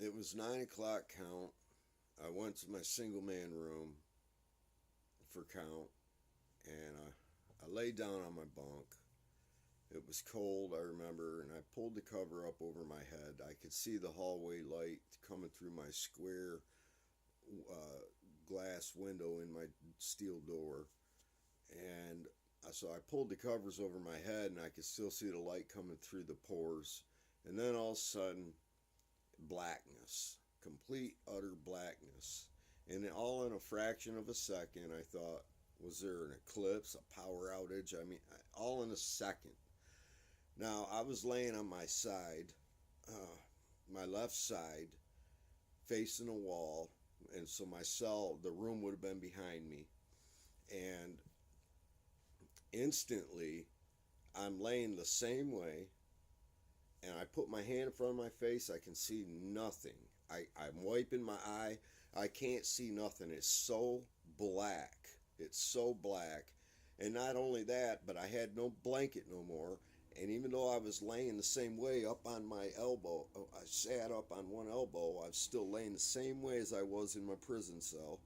It was 9 o'clock count. I went to my single man room for count, and I laid down on my bunk. It was cold, I remember, and I pulled the cover up over my head. I could see the hallway light coming through my square uh, glass window in my steel door. And so I pulled the covers over my head, and I could still see the light coming through the pores. And then all of a sudden, blackness, complete, utter blackness. And all in a fraction of a second, I thought, was there an eclipse, a power outage? I mean, all in a second. Now, I was laying on my side, uh, my left side, facing a wall. And so my cell, the room would have been behind me. And instantly, I'm laying the same way, and I put my hand in front of my face. I can see nothing. I'm wiping my eye. I can't see nothing. It's so black. It's so black. And not only that, but I had no blanket no more. And even though I was laying the same way up on my elbow, I sat up on one elbow, I was still laying the same way as I was in my prison cell.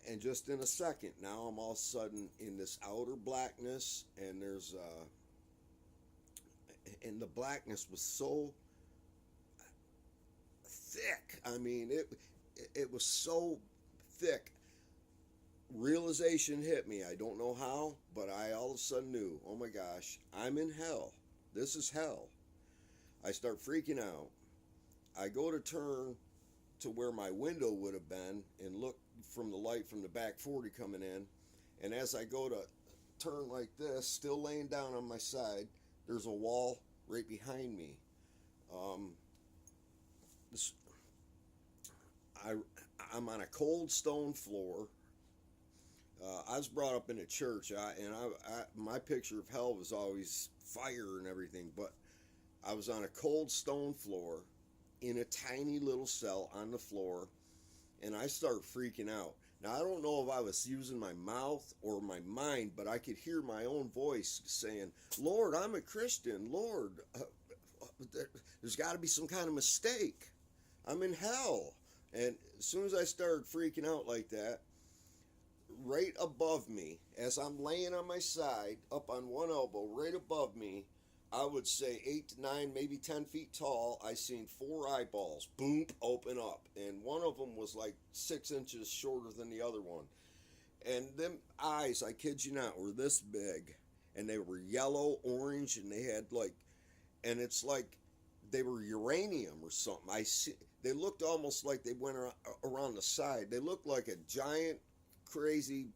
And just in a second, now I'm all of a sudden in this outer blackness, and and the blackness was so thick. I mean, it was so thick. Realization hit me. I don't know how, but I all of a sudden knew, oh my gosh, I'm in hell. This is hell. I start freaking out. I go to turn to where my window would have been and look from the light from the back 40 coming in. And as I go to turn like this, still laying down on my side, there's a wall right behind me. Um, this, I, I'm on a cold stone floor. I was brought up in a church, my picture of hell was always fire and everything, but I was on a cold stone floor in a tiny little cell on the floor, and I start freaking out. Now, I don't know if I was using my mouth or my mind, but I could hear my own voice saying, Lord, I'm a Christian. Lord, there's got to be some kind of mistake. I'm in hell. And as soon as I started freaking out like that, right above me, as I'm laying on my side, up on one elbow, right above me, I would say 8 to 9, maybe 10 feet tall, I seen four eyeballs, boom, open up. And one of them was like 6 inches shorter than the other one. And them eyes, I kid you not, were this big. And they were yellow, orange, and they had like, and it's like they were uranium or something. They looked almost like they went around the side. They looked like a giant, crazy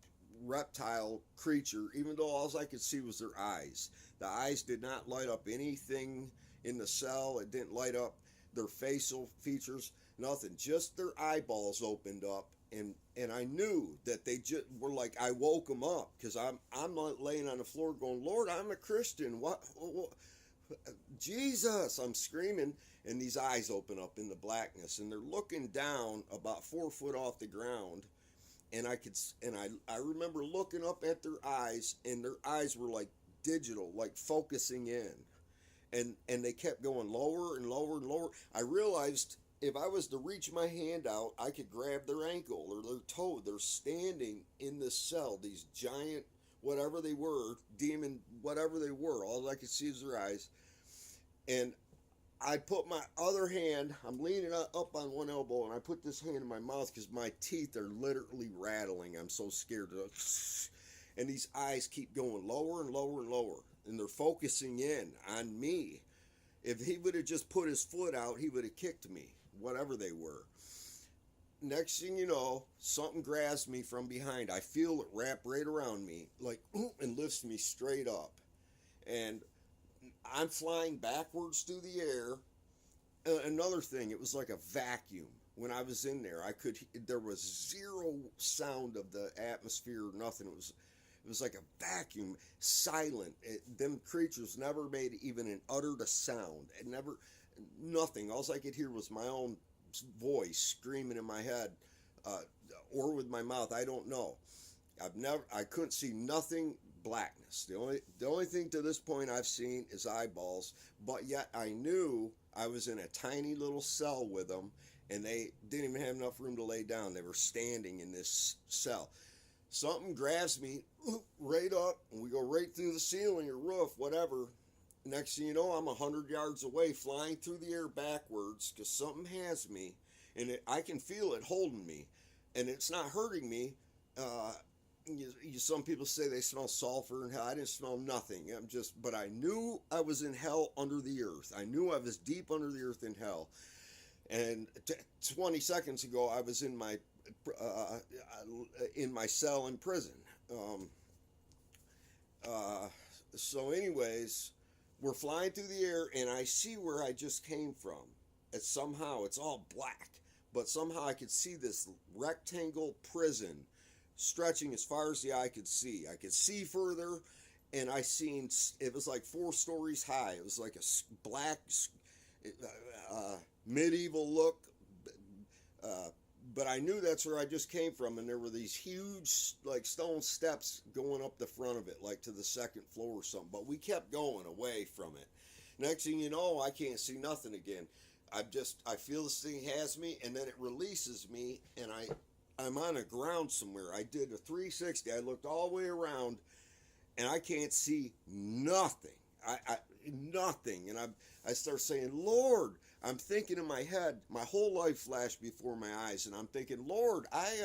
reptile creature, even though all I could see was their eyes. The eyes did not light up anything in the cell. It didn't light up their facial features, nothing. Just their eyeballs opened up, and I knew that they just were like, I woke them up because I'm laying on the floor going, Lord, I'm a Christian. What? Jesus, I'm screaming, and these eyes open up in the blackness, and they're looking down about 4 foot off the ground. And I remember looking up at their eyes, and their eyes were like digital, like focusing in, and they kept going lower and lower and lower. I realized if I was to reach my hand out, I could grab their ankle or their toe. They're standing in this cell, these giant, whatever they were, demon, whatever they were. All I could see was their eyes. And I put my other hand, I'm leaning up on one elbow, and I put this hand in my mouth because my teeth are literally rattling. I'm so scared. And these eyes keep going lower and lower and lower, and they're focusing in on me. If he would have just put his foot out, he would have kicked me, whatever they were. Next thing you know, something grabs me from behind. I feel it wrap right around me, like, and lifts me straight up. And I'm flying backwards through the air. Another thing, it was like a vacuum. When I was in there, there was zero sound of the atmosphere, nothing. It was like a vacuum, silent. Them creatures never made even an uttered a sound. It never, nothing. All I could hear was my own voice screaming in my head, or with my mouth. I don't know. I couldn't see nothing blackness. The only thing to this point I've seen is eyeballs, but yet I knew I was in a tiny little cell with them, and they didn't even have enough room to lay down. They were standing in this cell. Something grabs me right up, and we go right through the ceiling or roof, whatever. Next thing you know, I'm 100 yards away, flying through the air backwards because something has me, and I can feel it holding me, and it's not hurting me. Some people say they smell sulfur in hell. I didn't smell nothing. But I knew I was in hell under the earth. I knew I was deep under the earth in hell. And 20 seconds ago, I was in my cell in prison. So, anyways, we're flying through the air, and I see where I just came from. It's all black, but somehow I could see this rectangle prison stretching as far as the eye could see. I could see further, and it was like 4 stories high. It was like a black, medieval look, but I knew that's where I just came from, and there were these huge, like, stone steps going up the front of it, like to the 2nd floor or something, but we kept going away from it. Next thing you know, I can't see nothing again. I feel this thing has me, and then it releases me, and I'm on the ground somewhere. I did a 360. I looked all the way around, and I can't see nothing. Nothing. And I start saying, Lord, I'm thinking in my head, my whole life flashed before my eyes, and I'm thinking, Lord, I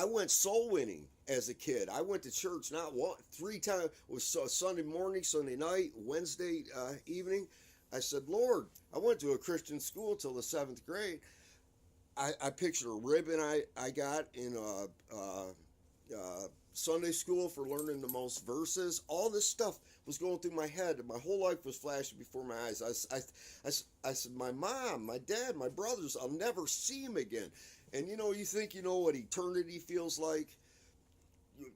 went soul winning as a kid. I went to church not 3 times. It was Sunday morning, Sunday night, Wednesday evening. I said, Lord, I went to a Christian school till the 7th grade. I pictured a ribbon I got in Sunday school for learning the most verses. All this stuff was going through my head, and my whole life was flashing before my eyes. I said, my mom, my dad, my brothers, I'll never see them again. And you think you know what eternity feels like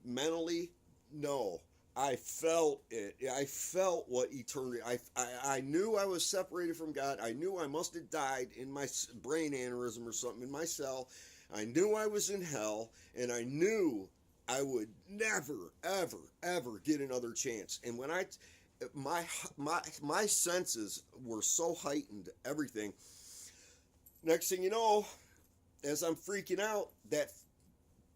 mentally? No. I felt it. I felt what eternity. I knew I was separated from God. I knew I must have died in my brain aneurysm or something in my cell. I knew I was in hell, and I knew I would never, ever, ever get another chance. And when my senses were so heightened, everything. Next thing you know, as I'm freaking out, that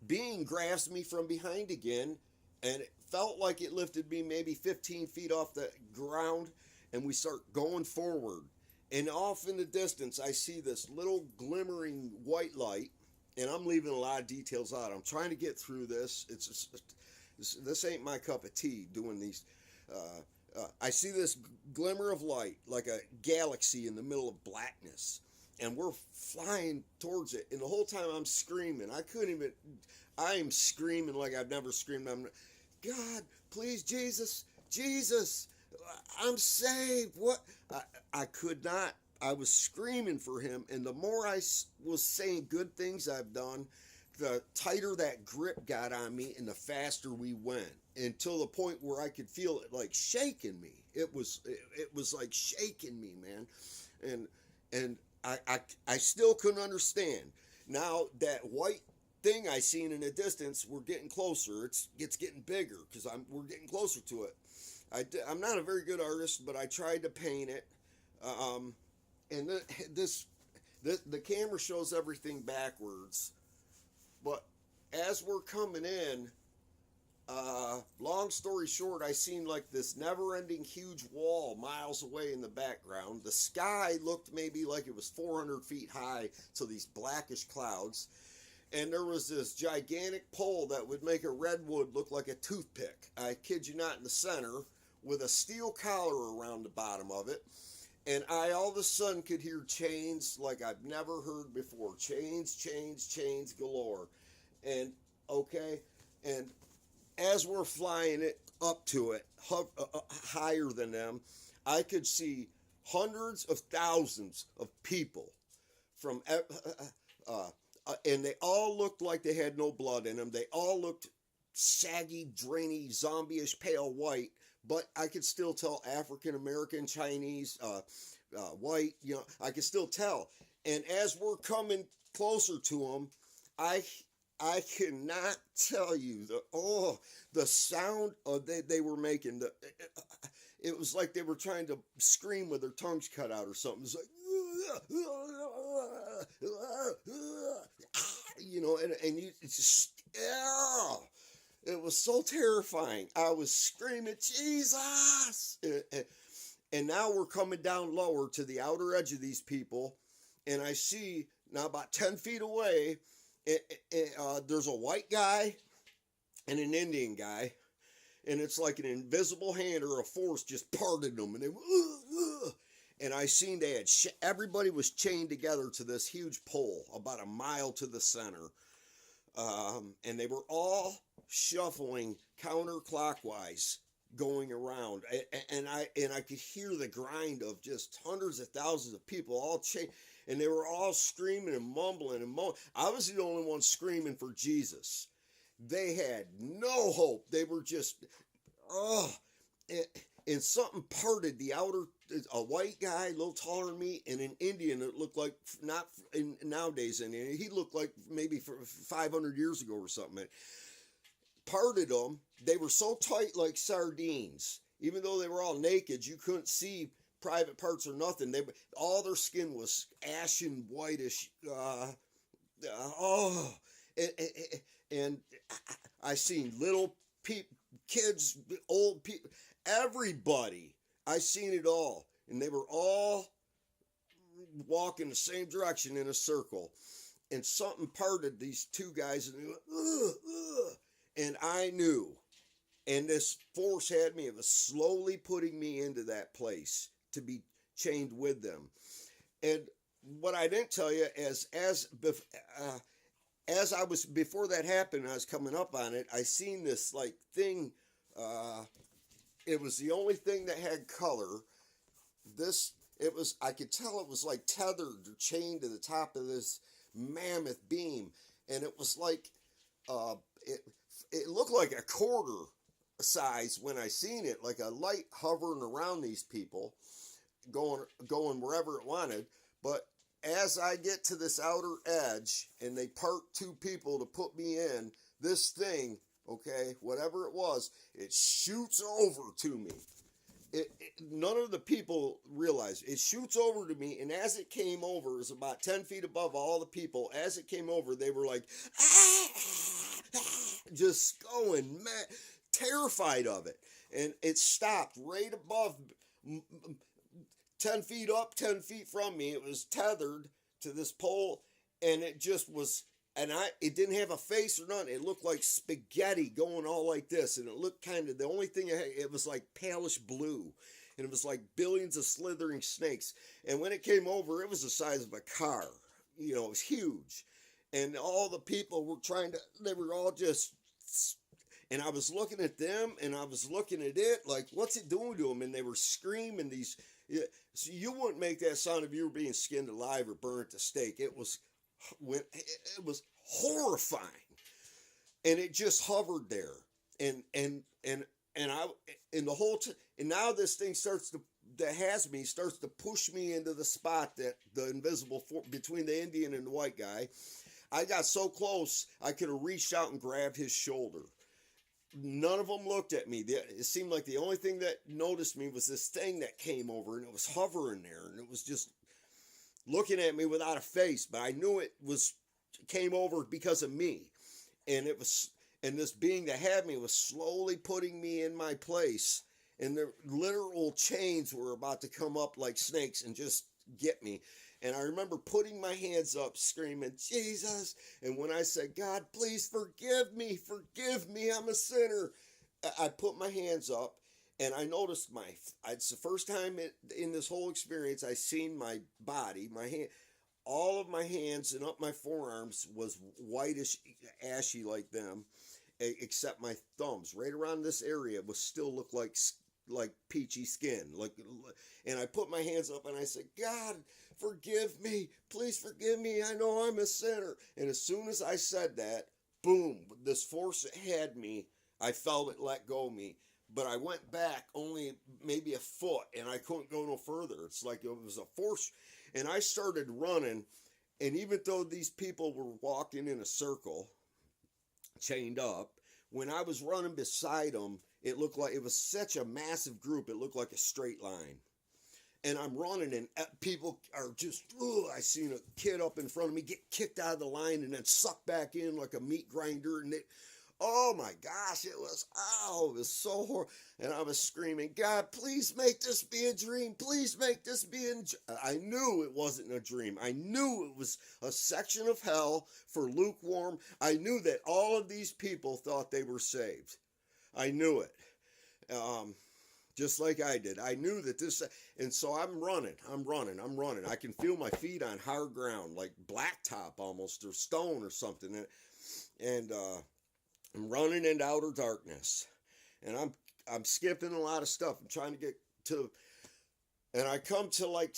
being grabs me from behind again, and it felt like it lifted me maybe 15 feet off the ground, and we start going forward. And off in the distance, I see this little glimmering white light, and I'm leaving a lot of details out. I'm trying to get through this. This ain't my cup of tea doing these. I see this glimmer of light, like a galaxy in the middle of blackness, and we're flying towards it. And the whole time I'm screaming. I am screaming like I've never screamed. God, please, Jesus, I'm saved. What? I could not. I was screaming for him, and the more I was saying good things I've done, the tighter that grip got on me, and the faster we went, until the point where I could feel it like shaking me. It was like shaking me, man, and I still couldn't understand. Now that white thing I seen in the distance, we're getting closer. It's getting bigger because we're getting closer to it. I'm not a very good artist, but I tried to paint it. And the camera shows everything backwards. But as we're coming in, long story short, I seen like this never-ending huge wall miles away in the background. The sky looked maybe like it was 400 feet high to these blackish clouds. And there was this gigantic pole that would make a redwood look like a toothpick. I kid you not, in the center, with a steel collar around the bottom of it. And I all of a sudden could hear chains like I've never heard before. Chains galore. And, okay, and as we're flying it up to it, higher than them, I could see hundreds of thousands of people from... and they all looked like they had no blood in them. They all looked saggy, drainy, zombie-ish, pale white, but I could still tell African American, Chinese, white, I could still tell. And as we're coming closer to them, I cannot tell you the sound they were making. It was like they were trying to scream with their tongues cut out or something. It's like, you know, and you it's just, yeah. It was so terrifying. I was screaming, Jesus! And now we're coming down lower to the outer edge of these people, and I see now about 10 feet away, there's a white guy and an Indian guy, and it's like an invisible hand or a force just parted them, and they went, and I seen they had everybody was chained together to this huge pole about a mile to the center, and they were all shuffling counterclockwise going around, and I could hear the grind of just hundreds of thousands of people all chained, and they were all screaming and mumbling and moaning. I was the only one screaming for Jesus. They had no hope. They were just, and something parted the outer, a white guy, a little taller than me, and an Indian that looked like, not in nowadays Indian, he looked like maybe 500 years ago or something. Parted them. They were so tight like sardines. Even though they were all naked, you couldn't see private parts or nothing. All their skin was ashen whitish. And I seen little kids, old people, everybody. I seen it all, and they were all walking the same direction in a circle. And something parted these two guys, and they went, ugh, ugh. And I knew, and this force had me, it was slowly putting me into that place to be chained with them. And what I didn't tell you is, as I was, before that happened, I was coming up on it, I seen this like thing, it was the only thing that had color. I could tell it was like tethered or chained to the top of this mammoth beam. And it was like, it looked like a quarter size when I seen it, like a light hovering around these people, going wherever it wanted. But as I get to this outer edge and they part two people to put me in, this thing, okay, whatever it was, it shoots over to me. None of the people realized it shoots over to me, and as it came over, it was about 10 feet above all the people. As it came over, they were like, just going mad, terrified of it. And it stopped right above 10 feet up, 10 feet from me. It was tethered to this pole, and it just was, and it didn't have a face or nothing. It looked like spaghetti going all like this, and it looked kind of, the only thing it was like palish blue, and it was like billions of slithering snakes. And when it came over, it was the size of a car. You know, it was huge. And all the people were they were all just, and I was looking at them, and I was looking at it, like, what's it doing to them? And they were screaming these, so you wouldn't make that sound if you were being skinned alive or burned at the stake. It was horrifying, and it just hovered there, and the whole time, and now this thing starts to push me into the spot that the invisible between the Indian and the white guy. I got so close I could have reached out and grabbed his shoulder. None of them looked at me. It seemed like the only thing that noticed me was this thing that came over, and it was hovering there, and it was just looking at me without a face, but I knew it came over because of me. And this being that had me was slowly putting me in my place, and the literal chains were about to come up like snakes and just get me. And I remember putting my hands up, screaming, Jesus. And when I said, God, please forgive me, I'm a sinner. I put my hands up, and I noticed it's the first time in this whole experience I seen my body, my hand, all of my hands and up my forearms was whitish, ashy like them, except my thumbs. Right around this area was still looked like peachy skin. And I put my hands up and I said, God, forgive me. Please forgive me. I know I'm a sinner. And as soon as I said that, boom, this force that had me, I felt it let go of me. But I went back only maybe a foot, and I couldn't go no further. It's like it was a force. And I started running, and even though these people were walking in a circle, chained up. When I was running beside them, it looked like it was such a massive group. It looked like a straight line. And I'm running, and people are just, I seen a kid up in front of me get kicked out of the line and then sucked back in like a meat grinder. And oh my gosh, it was so horrible. And I was screaming, God, please make this be a dream. Please make this be a dream. I knew it wasn't a dream. I knew it was a section of hell for lukewarm. I knew that all of these people thought they were saved. I knew it. Just like I did. I knew that this, and so I'm running. I can feel my feet on hard ground, like blacktop almost, or stone or something. And I'm running into outer darkness. And I'm skipping a lot of stuff. I'm trying to get to, and I come to like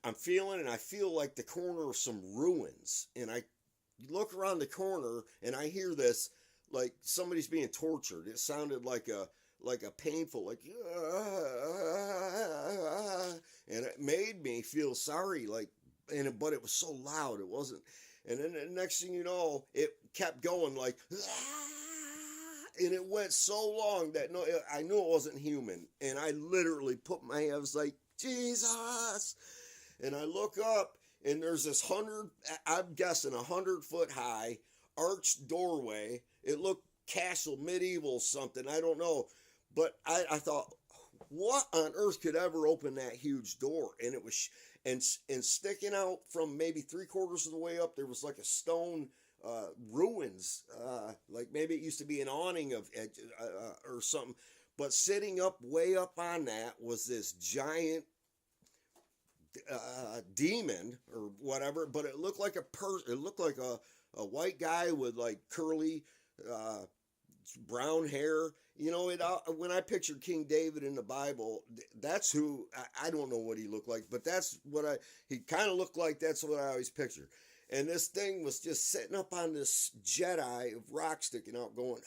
I'm feeling, and I feel like the corner of some ruins. And I look around the corner, and I hear this, like somebody's being tortured. It sounded like a painful, like, and it made me feel sorry, like, but it was so loud, it wasn't, and then the next thing you know, it kept going, like, and it went so long that I knew it wasn't human, and I literally put my hand, I was like, Jesus, and I look up, and there's this I'm guessing 100-foot high, arched doorway. It looked castle, medieval something, I don't know. But I thought, what on earth could ever open that huge door? And it was, and sticking out from maybe 3/4 of the way up, there was like a stone ruins, like maybe it used to be an awning of or something. But sitting up way up on that was this giant demon or whatever. But it looked like a person. It looked like a white guy with like curly brown hair. You know, when I pictured King David in the Bible, that's who, I don't know what he looked like, but that's what he kind of looked like, that's what I always picture. And this thing was just sitting up on this Jedi of rock sticking out going,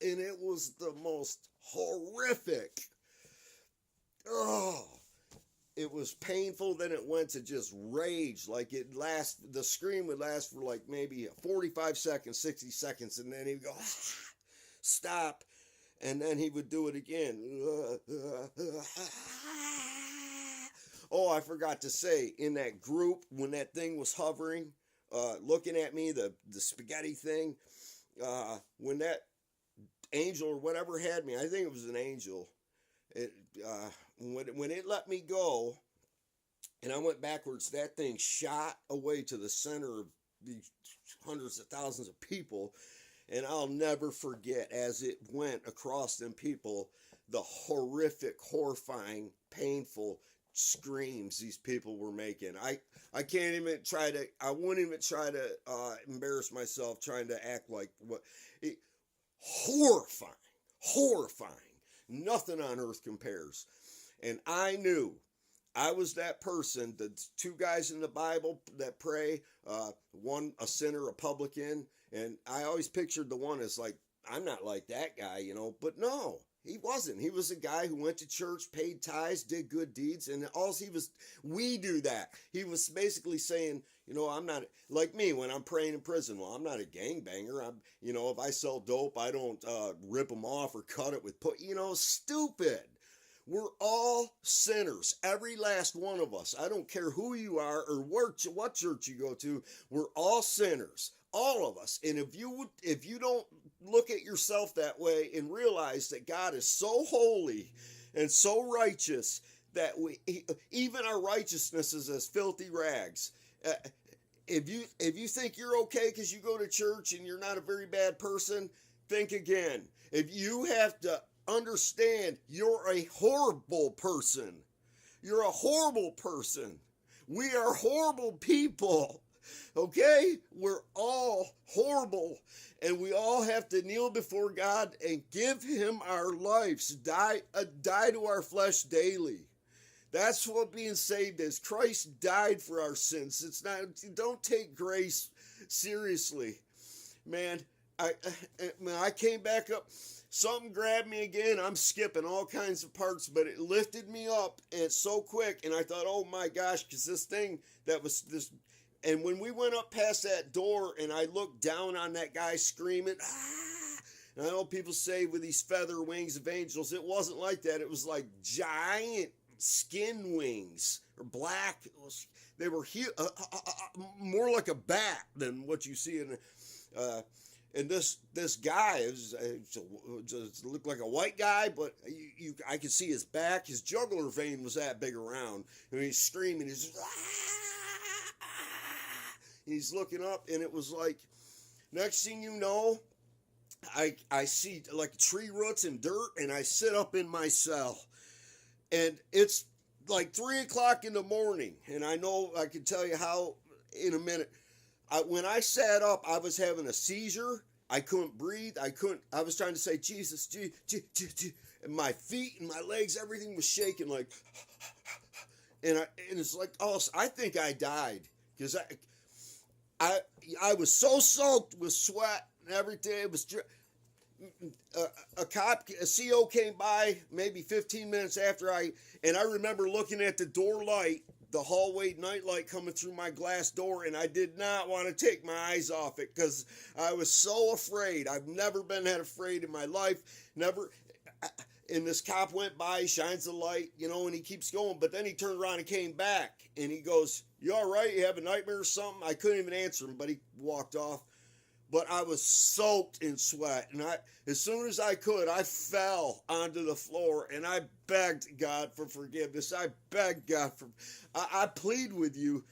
and it was the most horrific. It was painful, then it went to just rage, like the scream would last for like maybe 45 seconds, 60 seconds, and then he'd go, stop, and then he would do it again. Oh, I forgot to say, in that group, when that thing was hovering, looking at me, the spaghetti thing, when that angel or whatever had me, I think it was an angel, when it let me go, and I went backwards, that thing shot away to the center of these hundreds of thousands of people, and I'll never forget, as it went across them people, the horrific, horrifying, painful screams these people were making. I can't even try to, I wouldn't even try to embarrass myself trying to act like horrifying. Nothing on earth compares. And I knew I was that person, the two guys in the Bible that pray, one a sinner, a publican, and I always pictured the one as like, I'm not like that guy, you know, but no, he wasn't. He was a guy who went to church, paid tithes, did good deeds, and we do that. He was basically saying, you know, I'm not, like me when I'm praying in prison, well, I'm not a gangbanger. You know, if I sell dope, I don't rip them off or cut it with stupid. We're all sinners, every last one of us. I don't care who you are or what church you go to. We're all sinners, all of us. And if you don't look at yourself that way and realize that God is so holy and so righteous that even our righteousness is as filthy rags. If you think you're okay because you go to church and you're not a very bad person, think again. If you have to understand, you're a horrible person. You're a horrible person. We are horrible people. Okay? We're all horrible. And we all have to kneel before God and give him our lives. Die to our flesh daily. That's what being saved is. Christ died for our sins. It's not, don't take grace seriously. Man, I came back up. Something grabbed me again. I'm skipping all kinds of parts, but it lifted me up and so quick. And I thought, oh my gosh, because this thing that was this, And when we went up past that door and I looked down on that guy screaming, ah, and I know people say with these feather wings of angels, it wasn't like that. It was like giant skin wings, or black. They were more like a bat than what you see in. And this guy just looked like a white guy, but I could see his back. His jugular vein was that big around, and he's screaming. He's just, he's looking up, and it was like, next thing you know, I see like tree roots and dirt, and I sit up in my cell, and it's like 3 o'clock in the morning, and I know I can tell you how in a minute. When I sat up, I was having a seizure. I couldn't breathe. I was trying to say, Jesus, and my feet and my legs, everything was shaking like, and it's like, oh, I think I died because I was so soaked with sweat and everything. It was a CO came by maybe 15 minutes after and I remember looking at the door light, the hallway night light coming through my glass door, and I did not want to take my eyes off it because I was so afraid. I've never been that afraid in my life. Never. And this cop went by, shines the light, and he keeps going. But then he turned around and came back, and he goes, "You all right? You have a nightmare or something?" I couldn't even answer him, but he walked off. But I was soaked in sweat, and as soon as I could, I fell onto the floor, and I begged God for forgiveness. I begged God I plead with you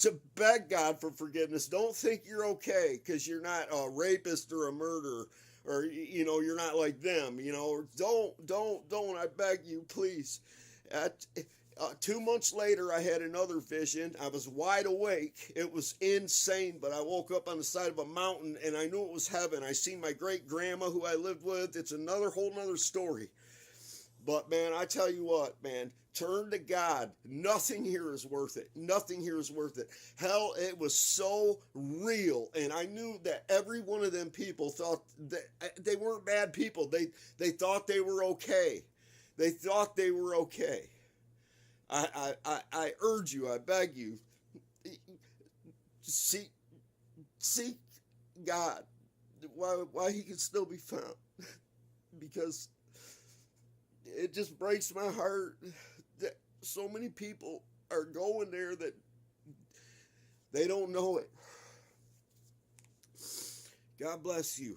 to beg God for forgiveness. Don't think you're okay because you're not a rapist or a murderer, or you're not like them. Don't. I beg you, please. 2 months later, I had another vision. I was wide awake. It was insane, but I woke up on the side of a mountain, and I knew it was heaven. I seen my great-grandma who I lived with. It's whole nother story. But, man, I tell you what, man, turn to God. Nothing here is worth it. Nothing here is worth it. Hell, it was so real, and I knew that every one of them people thought that they weren't bad people. They thought they were okay. They thought they were okay. I urge you, I beg you, seek God while he can still be found, because it just breaks my heart that so many people are going there that they don't know it. God bless you.